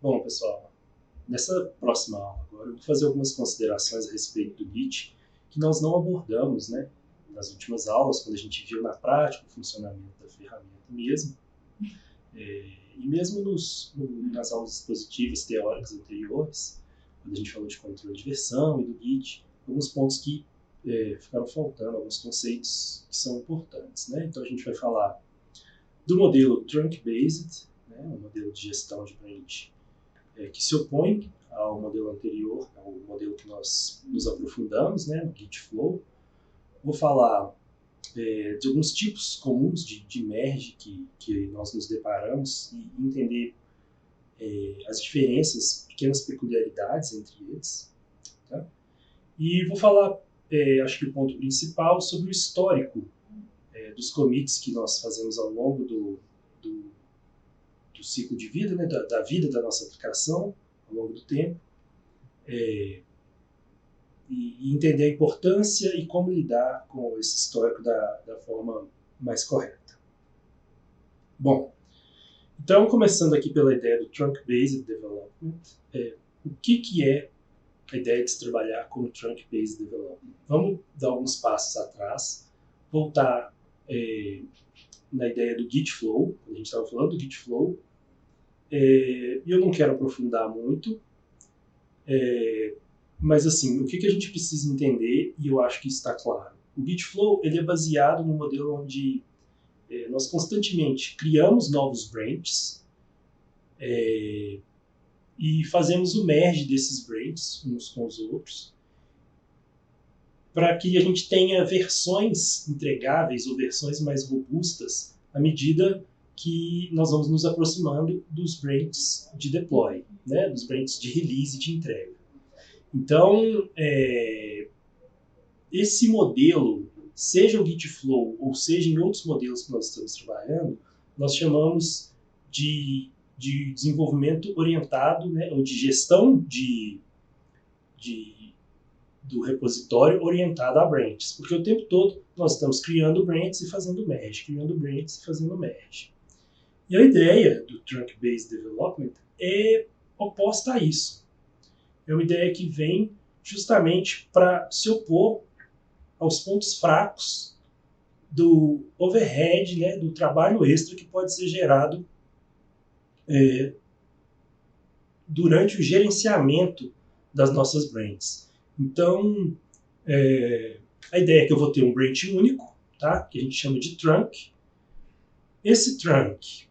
Bom, pessoal, nessa próxima aula agora eu vou fazer algumas considerações a respeito do Git que nós não abordamos, né, nas últimas aulas, quando a gente viu na prática o funcionamento da ferramenta mesmo, e mesmo nas aulas expositivas teóricas anteriores, quando a gente falou de controle de versão e do Git, alguns pontos que ficaram faltando, alguns conceitos que são importantes, né? Então a gente vai falar do modelo Trunk-Based, né, um modelo de gestão de branch que se opõe ao modelo anterior, ao modelo que nós nos aprofundamos, né, no Git Flow. Vou falar de alguns tipos comuns de merge que nós nos deparamos e entender as diferenças, pequenas peculiaridades entre eles. Tá? E vou falar, acho que o ponto principal, sobre o histórico dos commits que nós fazemos ao longo do ciclo de vida, né, da vida da nossa aplicação, ao longo do tempo, e entender a importância e como lidar com esse histórico da forma mais correta. Bom, então, começando aqui pela ideia do Trunk-Based Development, o que é a ideia de se trabalhar com o Trunk-Based Development? Vamos dar alguns passos atrás, voltar na ideia do Git Flow, a gente estava falando do Git Flow, e eu não quero aprofundar muito, mas assim, o que a gente precisa entender, e eu acho que está claro. O Git Flow ele é baseado no modelo onde nós constantemente criamos novos branches e fazemos o merge desses branches uns com os outros para que a gente tenha versões entregáveis ou versões mais robustas à medida que nós vamos nos aproximando dos branches de deploy, né, dos branches de release e de entrega. Então, esse modelo, seja o Git Flow ou seja em outros modelos que nós estamos trabalhando, nós chamamos de desenvolvimento orientado, né, ou de gestão do repositório orientado a branches, porque o tempo todo nós estamos criando branches e fazendo merge, criando branches e fazendo merge. E a ideia do Trunk-Based Development é oposta a isso. É uma ideia que vem justamente para se opor aos pontos fracos do overhead, né, do trabalho extra que pode ser gerado durante o gerenciamento das nossas branches. Então, a ideia é que eu vou ter um branch único, tá, que a gente chama de trunk. Esse trunk,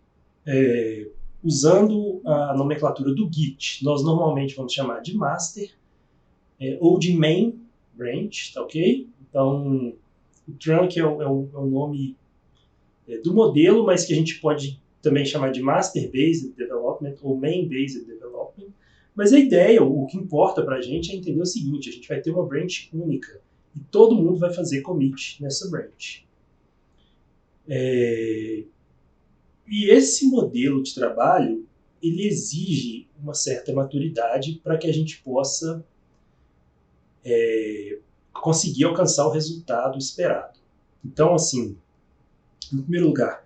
usando a nomenclatura do Git, nós normalmente vamos chamar de master ou de main branch, tá ok? Então, o trunk é o nome do modelo, mas que a gente pode também chamar de master-based development ou main-based development. Mas a ideia, o que importa para a gente é entender o seguinte: a gente vai ter uma branch única e todo mundo vai fazer commit nessa branch. E esse modelo de trabalho, ele exige uma certa maturidade para que a gente possa conseguir alcançar o resultado esperado. Então, assim, em primeiro lugar,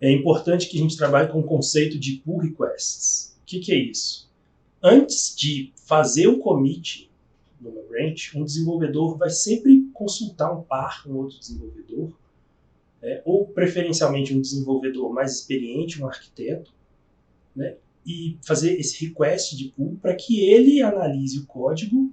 é importante que a gente trabalhe com o conceito de pull requests. O que é isso? Antes de fazer o commit numa branch, um desenvolvedor vai sempre consultar um par, um outro desenvolvedor, ou preferencialmente um desenvolvedor mais experiente, um arquiteto, né, e fazer esse request de pull para que ele analise o código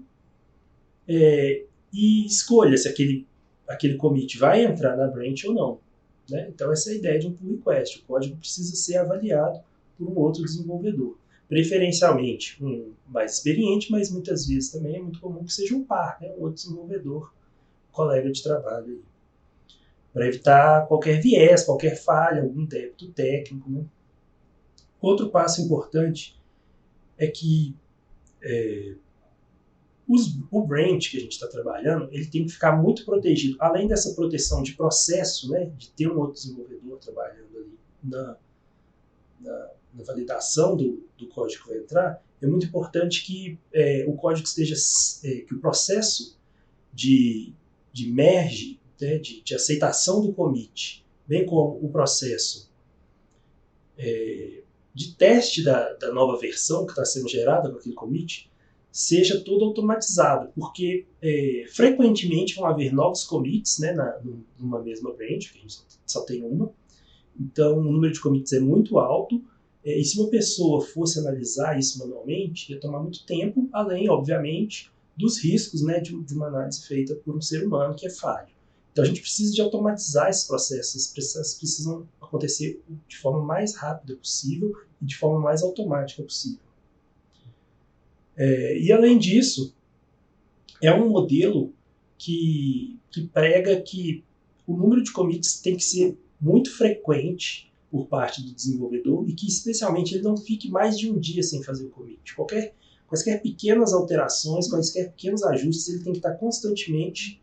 e escolha se aquele commit vai entrar na branch ou não. Né? Então essa é a ideia de um pull request. O código precisa ser avaliado por um outro desenvolvedor. Preferencialmente um mais experiente, mas muitas vezes também é muito comum que seja um par, né? Um outro desenvolvedor, colega de trabalho. Para evitar qualquer viés, qualquer falha, algum débito técnico. Né? Outro passo importante é que o branch que a gente está trabalhando, ele tem que ficar muito protegido. Além dessa proteção de processo, né, de ter um outro desenvolvedor trabalhando ali na validação do código que vai entrar, é muito importante que o código esteja, que o processo de merge, né, de aceitação do commit, bem como o processo de teste da nova versão que está sendo gerada com aquele commit seja todo automatizado, porque frequentemente vão haver novos commits, né, numa mesma branch, que a gente só tem uma, então o número de commits é muito alto, e se uma pessoa fosse analisar isso manualmente, ia tomar muito tempo, além, obviamente, dos riscos, né, de uma análise feita por um ser humano que é falho. Então a gente precisa de automatizar esses processos precisam acontecer de forma mais rápida possível e de forma mais automática possível. E além disso, é um modelo que prega que o número de commits tem que ser muito frequente por parte do desenvolvedor e que especialmente ele não fique mais de um dia sem fazer o commit. Quaisquer pequenas alterações, quaisquer pequenos ajustes, ele tem que estar constantemente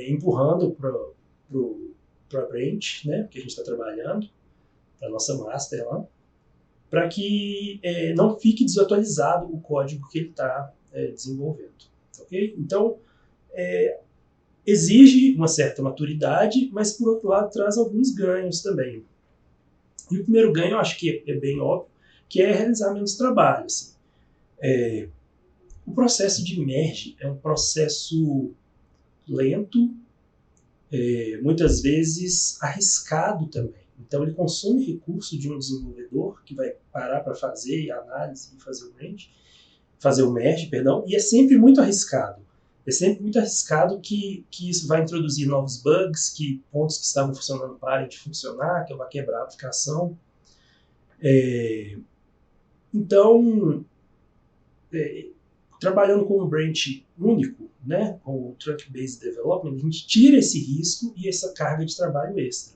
empurrando para a branch, né, que a gente está trabalhando, para a nossa master lá, para que não fique desatualizado o código que ele está desenvolvendo. Okay? Então, exige uma certa maturidade, mas, por outro lado, traz alguns ganhos também. E o primeiro ganho, eu acho que é bem óbvio, que é realizar menos trabalho. Assim. O processo de merge é um processo lento, muitas vezes arriscado também. Então ele consome recurso de um desenvolvedor que vai parar para fazer a análise e fazer o merge, e é sempre muito arriscado. É sempre muito arriscado que isso vai introduzir novos bugs, que pontos que estavam funcionando parem de funcionar, que vai quebrar a aplicação. Então, trabalhando com um branch único, né, com o Trunk-Based Development, a gente tira esse risco e essa carga de trabalho extra.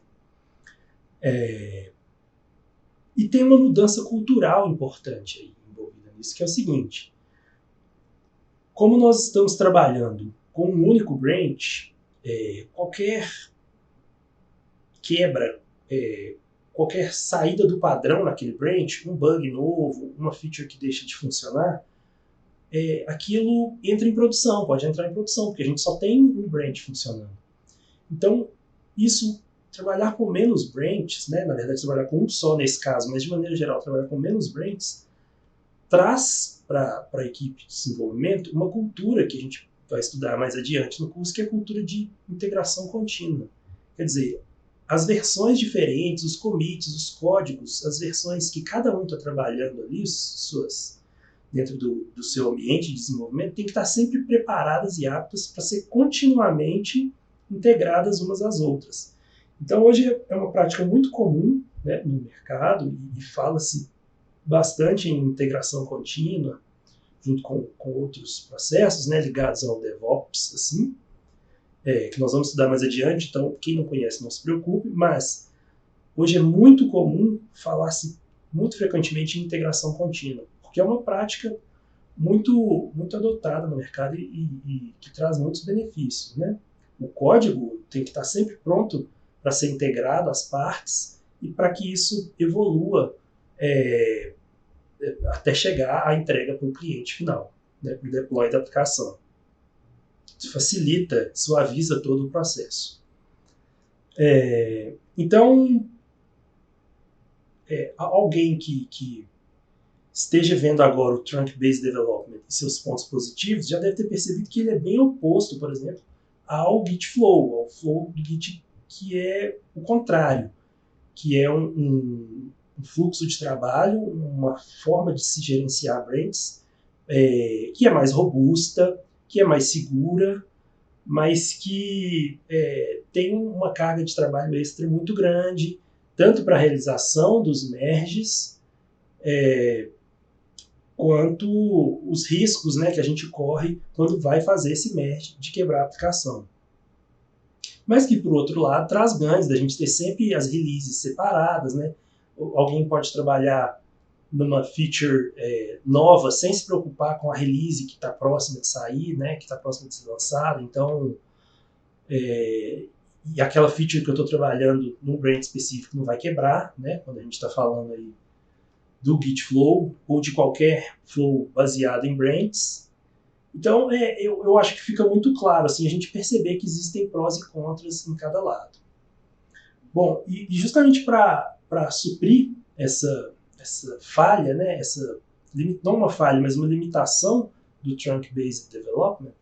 E tem uma mudança cultural importante aí envolvida nisso, que é o seguinte: como nós estamos trabalhando com um único branch, qualquer quebra, qualquer saída do padrão naquele branch, um bug novo, uma feature que deixa de funcionar, aquilo entra em produção, pode entrar em produção, porque a gente só tem um branch funcionando. Então, trabalhar com menos branches, né, na verdade trabalhar com um só nesse caso, mas de maneira geral trabalhar com menos branches, traz para a equipe de desenvolvimento uma cultura que a gente vai estudar mais adiante no curso, que é a cultura de integração contínua. Quer dizer, as versões diferentes, os commits, os códigos, as versões que cada um está trabalhando ali, dentro do seu ambiente de desenvolvimento, tem que estar sempre preparadas e aptas para ser continuamente integradas umas às outras. Então, hoje é uma prática muito comum, né, no mercado, e fala-se bastante em integração contínua, junto com outros processos, né, ligados ao DevOps, assim, que nós vamos estudar mais adiante, então quem não conhece não se preocupe, mas hoje é muito comum falar-se muito frequentemente em integração contínua, porque é uma prática muito, muito adotada no mercado e que traz muitos benefícios, né? O código tem que estar sempre pronto para ser integrado às partes e para que isso evolua até chegar à entrega para o cliente final, né, para o deploy da aplicação. Isso facilita, suaviza todo o processo. Então, alguém que esteja vendo agora o Trunk-Based Development e seus pontos positivos já deve ter percebido que ele é bem oposto, por exemplo, ao Git Flow, ao Flow do Git, que é o contrário, que é um fluxo de trabalho, uma forma de se gerenciar branches, que é mais robusta, que é mais segura, mas que tem uma carga de trabalho extra muito grande, tanto para a realização dos merges, quanto os riscos, né, que a gente corre quando vai fazer esse merge de quebrar a aplicação. Mas que, por outro lado, traz ganhos da gente ter sempre as releases separadas, né? Alguém pode trabalhar numa feature nova sem se preocupar com a release que está próxima de sair, né? Que está próxima de ser lançada. Então, e aquela feature que eu estou trabalhando num branch específico não vai quebrar, né? Quando a gente está falando aí do Git Flow ou de qualquer flow baseado em branches. Então, eu acho que fica muito claro assim, a gente perceber que existem prós e contras em cada lado. Bom, e justamente para suprir falha, né, não uma falha, mas uma limitação do Trunk-Based Development,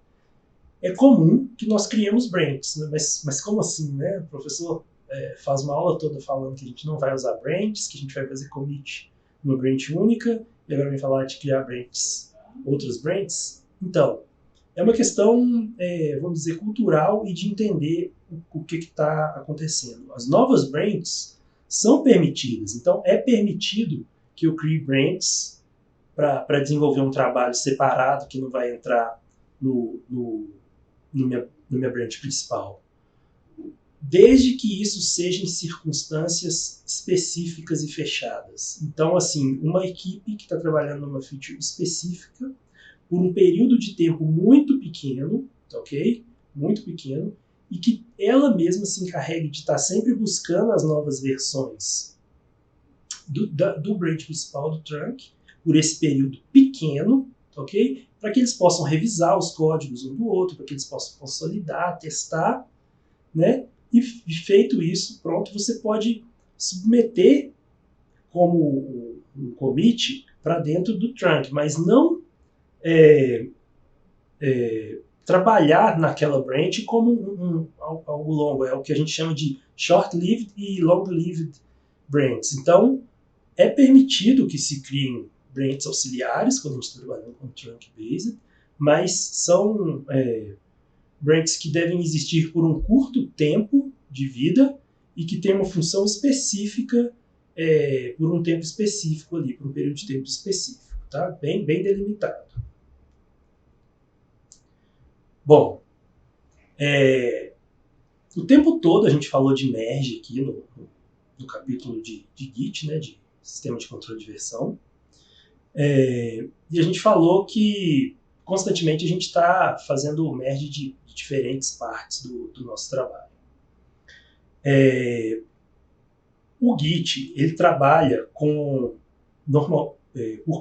é comum que nós criemos branches, né? Mas como assim, né? O professor faz uma aula toda falando que a gente não vai usar branches, que a gente vai fazer commit numa branch única, e agora vem falar de criar branches, outras branches. Então, é uma questão, vamos dizer, cultural e de entender o que está acontecendo. As novas branches são permitidas, então é permitido que eu crie branches para desenvolver um trabalho separado que não vai entrar na minha branch principal. Desde que isso seja em circunstâncias específicas e fechadas. Então, assim, uma equipe que está trabalhando numa feature específica por um período de tempo muito pequeno, ok? Muito pequeno, e que ela mesma se encarregue de estar sempre buscando as novas versões do branch principal do trunk por esse período pequeno, ok? Para que eles possam revisar os códigos um do outro, para que eles possam consolidar, testar, né? E feito isso, pronto, você pode submeter como um commit para dentro do trunk, mas não trabalhar naquela branch como algo longo. É o que a gente chama de short-lived e long-lived branches. Então, é permitido que se criem branches auxiliares quando a gente está trabalhando com trunk-based, mas são branches que devem existir por um curto tempo de vida e que tem uma função específica por um tempo específico ali, por um período de tempo específico, tá? Bem delimitado. Bom, o tempo todo a gente falou de merge aqui no capítulo de Git, né, de sistema de controle de versão, e a gente falou que constantemente a gente está fazendo merge de diferentes partes do nosso trabalho. O Git ele trabalha por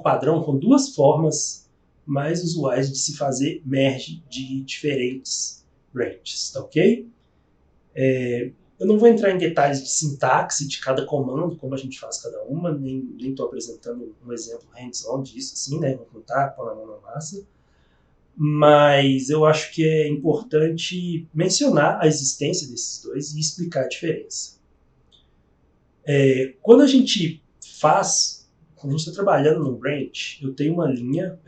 padrão com duas formas mais usuais de se fazer merge de diferentes branches, tá ok? Eu não vou entrar em detalhes de sintaxe de cada comando, como a gente faz cada uma, nem estou apresentando um exemplo hands-on disso, assim, né? Não tá pôr a mão na massa. Mas eu acho que é importante mencionar a existência desses dois e explicar a diferença. Quando a gente está trabalhando no branch, eu tenho uma linha,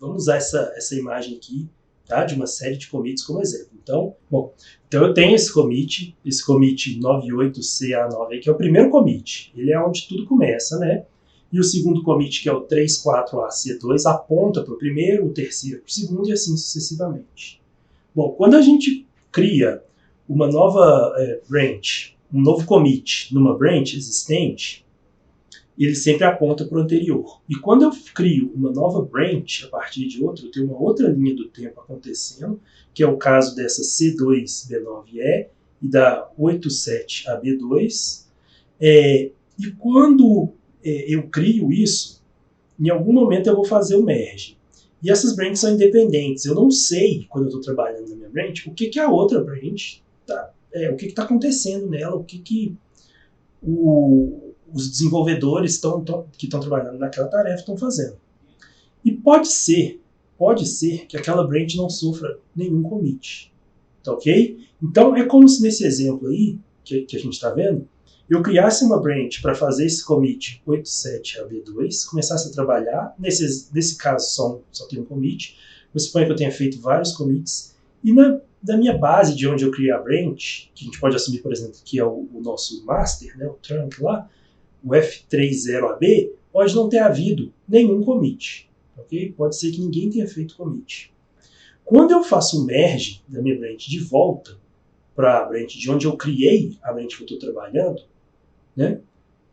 vamos usar essa imagem aqui, tá, de uma série de commits como exemplo. Então eu tenho esse commit 98CA9, que é o primeiro commit, ele é onde tudo começa, né? E o segundo commit, que é o 34AC2, aponta para o primeiro, o terceiro para o segundo e assim sucessivamente. Bom, quando a gente cria uma nova branch, um novo commit numa branch existente, ele sempre aponta para o anterior. E quando eu crio uma nova branch a partir de outra, eu tenho uma outra linha do tempo acontecendo, que é o caso dessa C2B9E e da 87AB2. E quando eu crio isso, em algum momento eu vou fazer o merge. E essas branches são independentes. Eu não sei, quando eu estou trabalhando na minha branch, o que a outra branch o que está acontecendo nela, o que os desenvolvedores que estão trabalhando naquela tarefa estão fazendo. E pode ser que aquela branch não sofra nenhum commit. Tá ok? Então é como se nesse exemplo aí, que a gente está vendo, eu criasse uma branch para fazer esse commit 87AB2, começasse a trabalhar, nesse caso só tem um commit, eu suponho que eu tenha feito vários commits, e na minha base de onde eu criei a branch, que a gente pode assumir, por exemplo, que é o nosso master, né, o trunk lá, o F30AB, pode não ter havido nenhum commit. Okay? Pode ser que ninguém tenha feito commit. Quando eu faço o merge da minha branch de volta para a branch de onde eu criei a branch que eu estou trabalhando, né,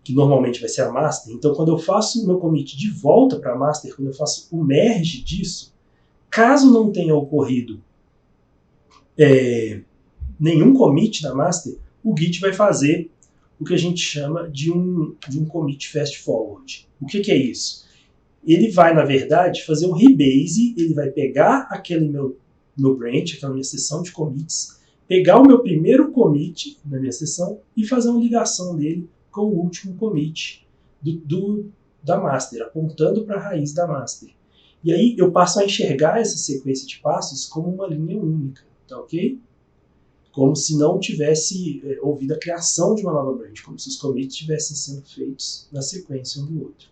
que normalmente vai ser a master, então quando eu faço o meu commit de volta para a master, quando eu faço o merge disso, caso não tenha ocorrido nenhum commit da master, o Git vai fazer o que a gente chama de um commit fast forward. O que é isso? Ele vai, na verdade, fazer um rebase, ele vai pegar aquele meu branch, aquela minha seção de commits, pegar o meu primeiro commit na minha seção e fazer uma ligação dele com o último commit da master, apontando para a raiz da master. E aí eu passo a enxergar essa sequência de passos como uma linha única, tá ok? Como se não tivesse ouvido a criação de uma nova branch, como se os commits estivessem sendo feitos na sequência um do outro.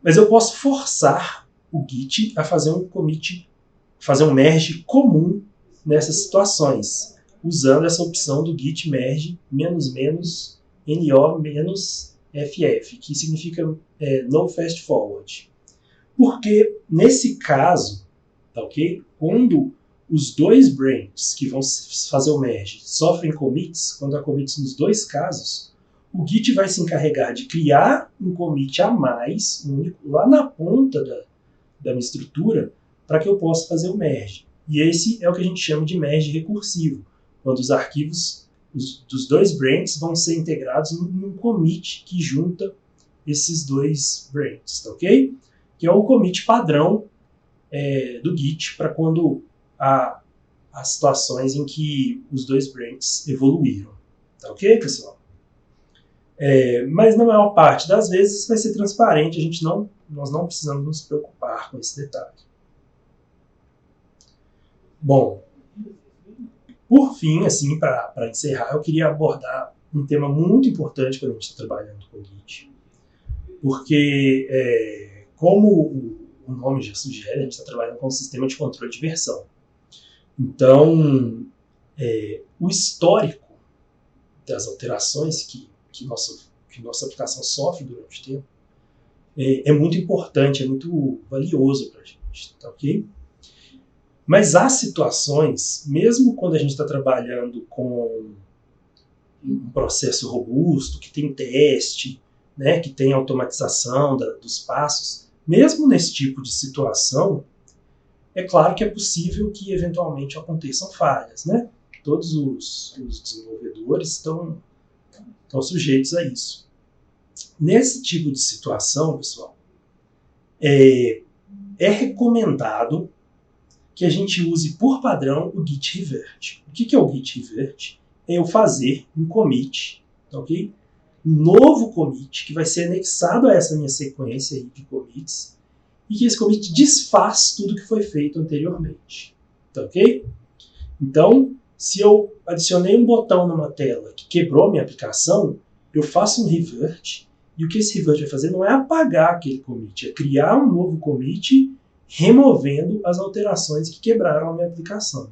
Mas eu posso forçar o Git a fazer um commit, fazer um merge comum nessas situações, usando essa opção do git merge -no-ff, que significa no fast forward. Porque nesse caso, tá ok? Quando os dois branches que vão fazer o merge sofrem commits, quando há commits nos dois casos, o Git vai se encarregar de criar um commit a mais, único, lá na ponta da minha estrutura, para que eu possa fazer o merge. E esse é o que a gente chama de merge recursivo, quando os arquivos dos dois branches vão ser integrados num commit que junta esses dois branches, tá ok? Que é o commit padrão do Git para quando há situações em que os dois branches evoluíram. Tá ok, pessoal? Mas na maior parte das vezes vai ser transparente, nós não precisamos nos preocupar com esse detalhe. Bom, por fim, assim, para encerrar, eu queria abordar um tema muito importante quando a gente está trabalhando com o Git. Porque, como o nome já sugere, a gente está trabalhando com um sistema de controle de versão. Então, o histórico das alterações que nossa aplicação sofre durante o tempo é muito importante, é muito valioso para a gente, tá ok? Mas há situações, mesmo quando a gente está trabalhando com um processo robusto, que tem teste, né, que tem automatização dos passos, mesmo nesse tipo de situação, é claro que é possível que eventualmente aconteçam falhas, né? Todos os desenvolvedores estão sujeitos a isso. Nesse tipo de situação, pessoal, é recomendado que a gente use por padrão o git revert. O que é o git revert? É eu fazer um commit, ok? Um novo commit que vai ser anexado a essa minha sequência aí de commits e que esse commit desfaz tudo que foi feito anteriormente, tá ok? Então, se eu adicionei um botão numa tela que quebrou a minha aplicação, eu faço um revert e o que esse revert vai fazer não é apagar aquele commit, é criar um novo commit removendo as alterações que quebraram a minha aplicação.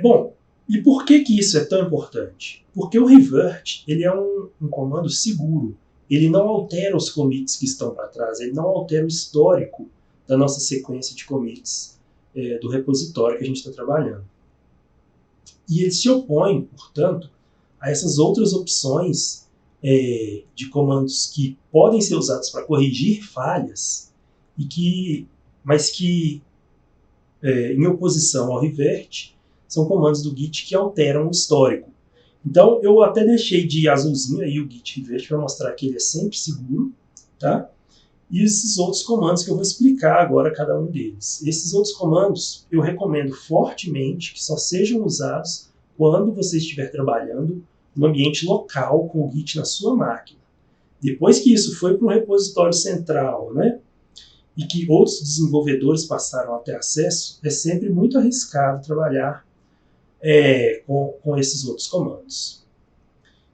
Bom, e por que isso é tão importante? Porque o revert ele é um comando seguro. Ele não altera os commits que estão para trás, ele não altera o histórico da nossa sequência de commits do repositório que a gente está trabalhando. E ele se opõe, portanto, a essas outras opções de comandos que podem ser usados para corrigir falhas, mas que, em oposição ao revert, são comandos do Git que alteram o histórico. Então, eu até deixei de azulzinho aí o git revert para mostrar que ele é sempre seguro, tá? E esses outros comandos que eu vou explicar agora cada um deles. Esses outros comandos eu recomendo fortemente que só sejam usados quando você estiver trabalhando no ambiente local com o Git na sua máquina. Depois que isso foi para um repositório central, né? E que outros desenvolvedores passaram a ter acesso, é sempre muito arriscado trabalhar com esses outros comandos.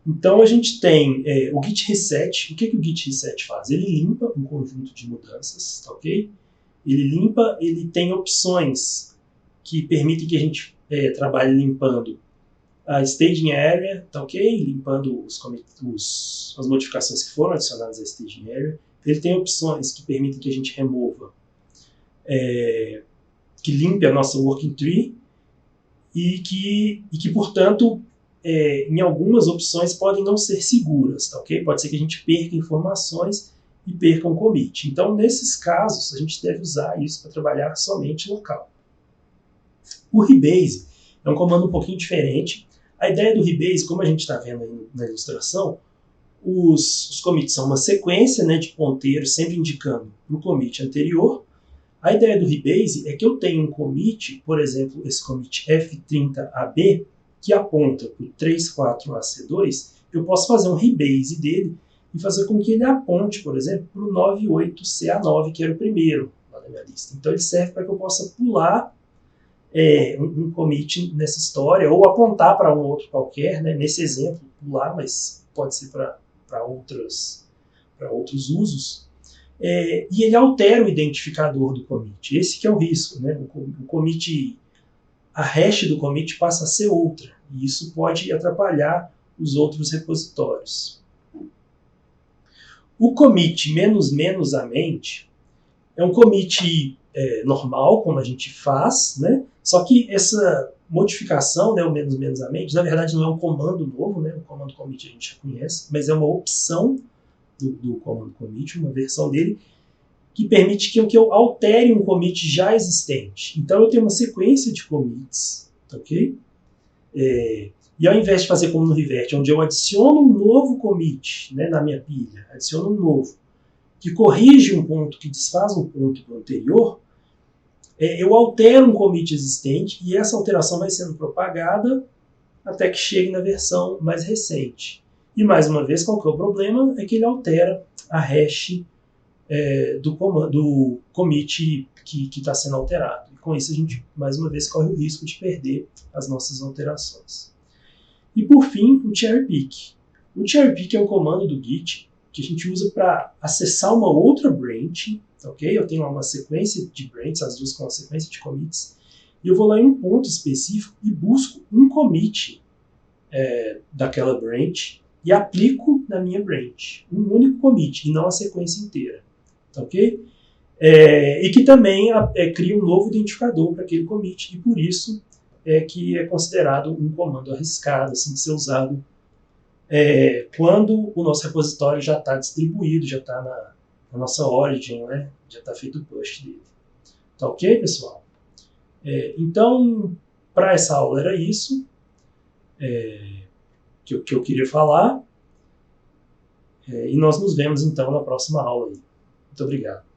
Então a gente tem o git reset. O que o git reset faz? Ele limpa um conjunto de mudanças, tá ok? Ele tem opções que permitem que a gente trabalhe limpando a staging area, tá ok? Limpando as modificações que foram adicionadas à staging area. Ele tem opções que permitem que a gente remova, que limpe a nossa working tree e que portanto, em algumas opções podem não ser seguras, tá ok? Pode ser que a gente perca informações e perca um commit. Então, nesses casos, a gente deve usar isso para trabalhar somente local. O rebase é um comando um pouquinho diferente. A ideia do rebase, como a gente está vendo aí na ilustração, os commits são uma sequência, né, de ponteiros, sempre indicando para o commit anterior. A ideia do rebase é que eu tenho um commit, por exemplo, esse commit F30AB, que aponta para o 34AC2, eu posso fazer um rebase dele e fazer com que ele aponte, por exemplo, para o 98CA9, que era o primeiro lá na minha lista. Então ele serve para que eu possa pular um commit nessa história, ou apontar para um outro qualquer, né? Nesse exemplo, pular, mas pode ser para outros usos. E ele altera o identificador do commit. Esse que é o risco, né? O commit, a hash do commit passa a ser outra, e isso pode atrapalhar os outros repositórios. O commit --amente é um commit normal, como a gente faz, né? Só que essa modificação, né, o --amente, na verdade não é um comando novo, né? O comando commit a gente já conhece, mas é uma opção do comando commit, uma versão dele, que permite que eu altere um commit já existente. Então eu tenho uma sequência de commits, ok? E ao invés de fazer como no Revert, onde eu adiciono um novo commit, né, na minha pilha, adiciono um novo, que corrige um ponto, que desfaz um ponto do anterior, eu altero um commit existente e essa alteração vai sendo propagada até que chegue na versão mais recente. E mais uma vez, qual que é o problema? É que ele altera a hash do commit que está sendo alterado. E com isso a gente, mais uma vez, corre o risco de perder as nossas alterações. E por fim, o cherry pick. O cherry pick é um comando do Git que a gente usa para acessar uma outra branch, ok? Eu tenho uma sequência de branches, as duas com uma sequência de commits, e eu vou lá em um ponto específico e busco um commit daquela branch e aplico na minha branch. Um único commit, e não a sequência inteira, ok? E que também cria um novo identificador para aquele commit, e por isso que é considerado um comando arriscado, assim, de ser usado quando o nosso repositório já está distribuído, já está na nossa origin, né? Já está feito o push dele. Tá ok, pessoal? Então, para essa aula era isso que eu queria falar. E nós nos vemos então na próxima aula. Muito obrigado.